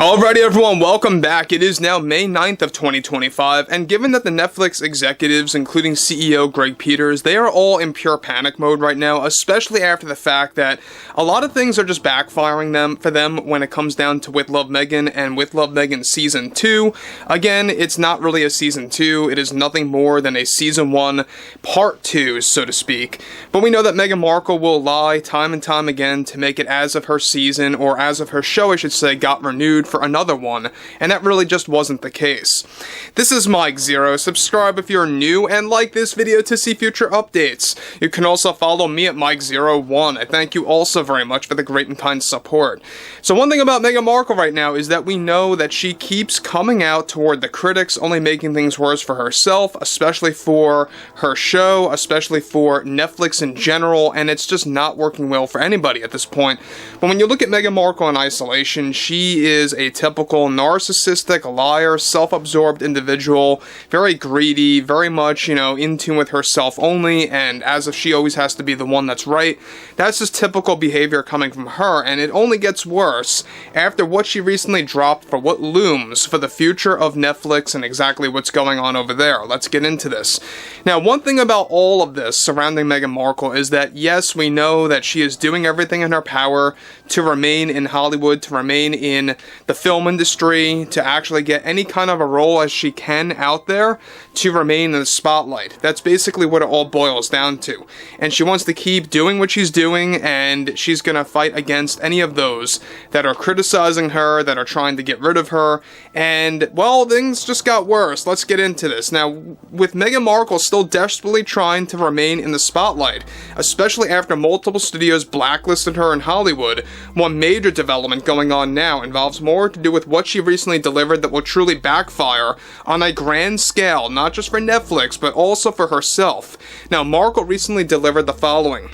Alrighty everyone, welcome back. It is now May 9th of 2025, and given that the Netflix executives, including CEO Greg Peters, they are all in pure panic mode right now, especially after the fact that a lot of things are just backfiring for them when it comes down to With Love Meghan and With Love Meghan Season 2. Again, it's not really a Season 2, it is nothing more than a Season 1 Part 2, so to speak. But we know that Meghan Markle will lie time and time again to make it as if her season, or as if her show I should say, got renewed for another one, and that really just wasn't the case. This is Mike Zero. Subscribe if you're new, and like this video to see future updates. You can also follow me at Mike01. I thank you also very much for the great and kind support. So one thing about Meghan Markle right now is that we know that she keeps coming out toward the critics, only making things worse for herself, especially for her show, especially for Netflix in general, and it's just not working well for anybody at this point. But when you look at Meghan Markle in isolation, she is a typical narcissistic, liar, self-absorbed individual, very greedy, very much, in tune with herself only, and as if she always has to be the one that's right. That's just typical behavior coming from her, and it only gets worse after what she recently dropped for what looms for the future of Netflix and exactly what's going on over there. Let's get into this. Now, one thing about all of this surrounding Meghan Markle is that, yes, we know that she is doing everything in her power to remain in Hollywood, to remain in the film industry, to actually get any kind of a role as she can out there, to remain in the spotlight. That's basically what it all boils down to. And she wants to keep doing what she's doing, and she's gonna fight against any of those that are criticizing her, that are trying to get rid of her, and, well, things just got worse. Let's get into this. Now, with Meghan Markle still desperately trying to remain in the spotlight, especially after multiple studios blacklisted her in Hollywood, one major development going on now involves more to do with what she recently delivered that will truly backfire on a grand scale, not just for Netflix, but also for herself. Now, Markle recently delivered the following.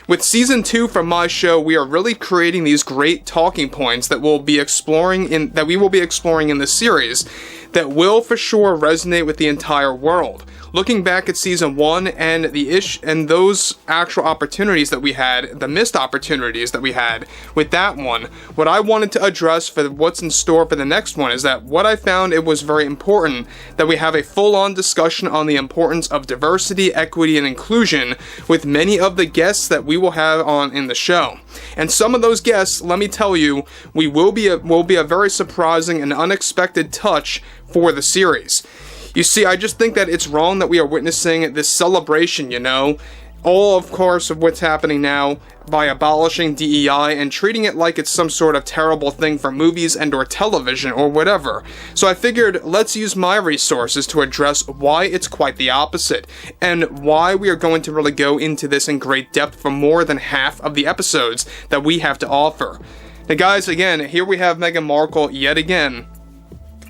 With Season 2 from my show, we are really creating these great talking points that we will be exploring in the series that will for sure resonate with the entire world. Looking back at Season 1 and those actual opportunities that we had, the missed opportunities that we had with that one, what I wanted to address for what's in store for the next one is that what I found it was very important that we have a full-on discussion on the importance of diversity, equity, and inclusion with many of the guests that we will have on in the show. And some of those guests, let me tell you, will be a very surprising and unexpected touch for the series. You see, I just think that it's wrong that we are witnessing this celebration, all, of course, of what's happening now by abolishing DEI and treating it like it's some sort of terrible thing for movies and or television or whatever. So I figured, let's use my resources to address why it's quite the opposite, and why we are going to really go into this in great depth for more than half of the episodes that we have to offer. Now guys, again, here we have Meghan Markle yet again,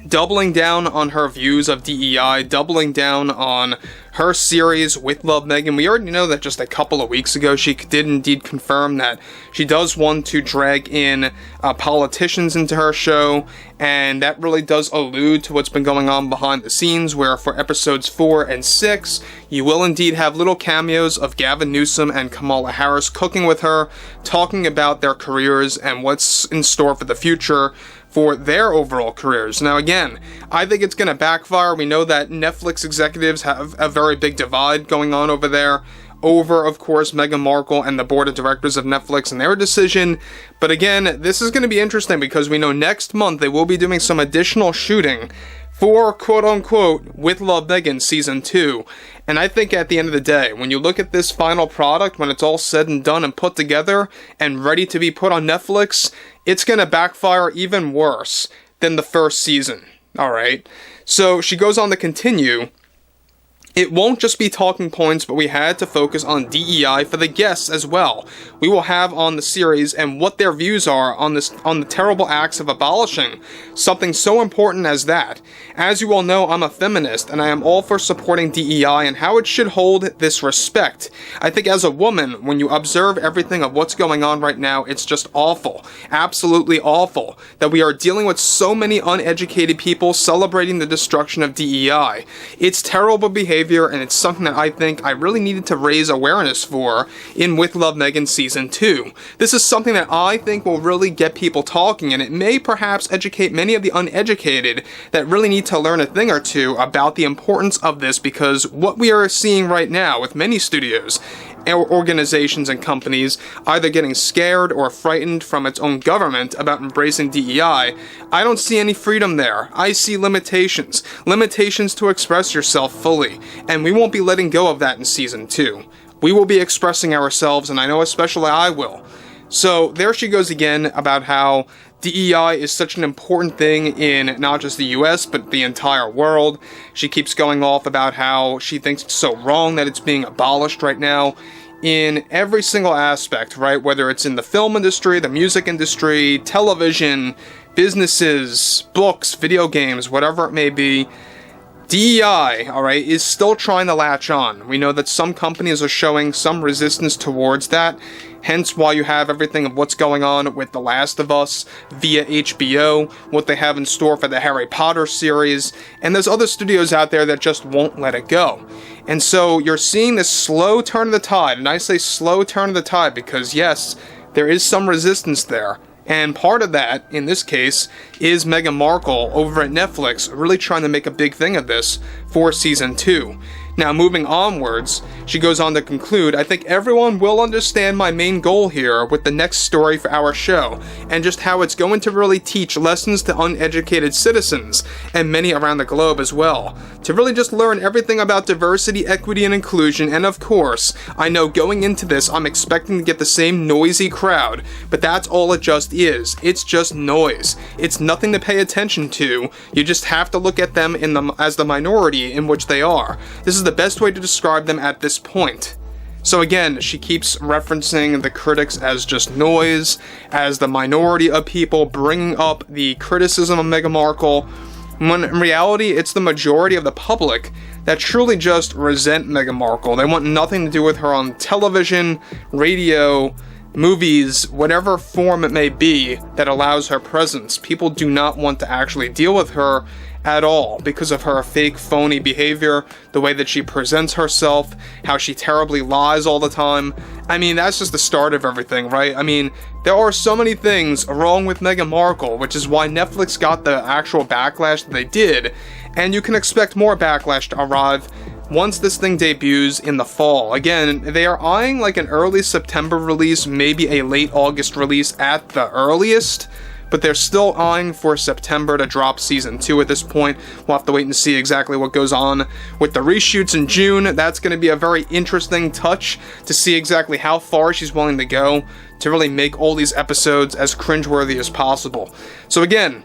doubling down on her views of DEI, doubling down on her series With Love Meghan. We already know that just a couple of weeks ago she did indeed confirm that she does want to drag in politicians into her show, and that really does allude to what's been going on behind the scenes, where for episodes 4 and 6, you will indeed have little cameos of Gavin Newsom and Kamala Harris cooking with her, talking about their careers and what's in store for the future for their overall careers. Now again, I think it's going to backfire. We know that Netflix executives have a very big divide going on over there, over, of course, Meghan Markle and the board of directors of Netflix and their decision. But again, this is going to be interesting because we know next month they will be doing some additional shooting for, quote-unquote, With Love Meghan Season 2. And I think at the end of the day, when you look at this final product, when it's all said and done and put together and ready to be put on Netflix, it's going to backfire even worse than the first season. Alright? So she goes on to continue. It won't just be talking points, but we had to focus on DEI for the guests as well. We will have on the series and what their views are on the terrible acts of abolishing something so important as that. As you all know, I'm a feminist, and I am all for supporting DEI and how it should hold this respect. I think as a woman, when you observe everything of what's going on right now, it's just awful. Absolutely awful. That we are dealing with so many uneducated people celebrating the destruction of DEI. It's terrible behavior behavior, and it's something that I think I really needed to raise awareness for in With Love Meghan Season 2. This is something that I think will really get people talking, and it may perhaps educate many of the uneducated that really need to learn a thing or two about the importance of this, because what we are seeing right now with many studios, organizations and companies either getting scared or frightened from its own government about embracing DEI, I don't see any freedom there. I see limitations to express yourself fully, and we won't be letting go of that in Season 2. We will be expressing ourselves, and I know especially I will. So there she goes again about how DEI is such an important thing in not just the US, but the entire world. She keeps going off about how she thinks it's so wrong that it's being abolished right now in every single aspect, right? Whether it's in the film industry, the music industry, television, businesses, books, video games, whatever it may be. DEI, alright, is still trying to latch on. We know that some companies are showing some resistance towards that, hence why you have everything of what's going on with The Last of Us via HBO, what they have in store for the Harry Potter series, and there's other studios out there that just won't let it go. And so you're seeing this slow turn of the tide, and I say slow turn of the tide because yes, there is some resistance there. And part of that, in this case, is Meghan Markle over at Netflix really trying to make a big thing of this for Season 2. Now, moving onwards, she goes on to conclude, I think everyone will understand my main goal here with the next story for our show, and just how it's going to really teach lessons to uneducated citizens, and many around the globe as well, to really just learn everything about diversity, equity, and inclusion, and of course, I know going into this, I'm expecting to get the same noisy crowd, but that's all it just is. It's just noise. It's nothing to pay attention to. You just have to look at them as the minority in which they are. This is the best way to describe them at this point. So again, she keeps referencing the critics as just noise, as the minority of people, bringing up the criticism of Meghan Markle, when in reality, it's the majority of the public that truly just resent Meghan Markle. They want nothing to do with her on television, radio, movies, whatever form it may be that allows her presence. People do not want to actually deal with her at all because of her fake, phony behavior, the way that she presents herself, how she terribly lies all the time. I mean, that's just the start of everything, right? I mean, there are so many things wrong with Meghan Markle, which is why Netflix got the actual backlash that they did, and you can expect more backlash to arrive once this thing debuts in the fall. Again, they are eyeing like an early September release, maybe a late August release at the earliest, but they're still eyeing for September to drop Season 2 at this point. We'll have to wait and see exactly what goes on with the reshoots in June. That's going to be a very interesting touch to see exactly how far she's willing to go to really make all these episodes as cringeworthy as possible. So again,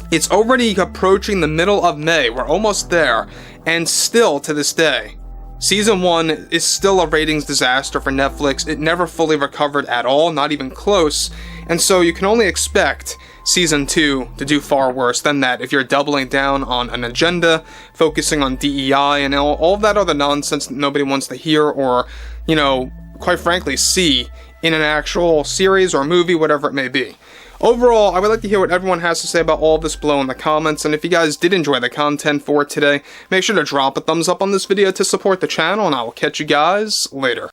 it's already approaching the middle of May. We're almost there, and still to this day, Season 1 is still a ratings disaster for Netflix. It never fully recovered at all, not even close, and so you can only expect Season 2 to do far worse than that if you're doubling down on an agenda, focusing on DEI and all of that other nonsense that nobody wants to hear or, you know, quite frankly, see in an actual series or movie, whatever it may be. Overall, I would like to hear what everyone has to say about all of this below in the comments, and if you guys did enjoy the content for today, make sure to drop a thumbs up on this video to support the channel, and I will catch you guys later.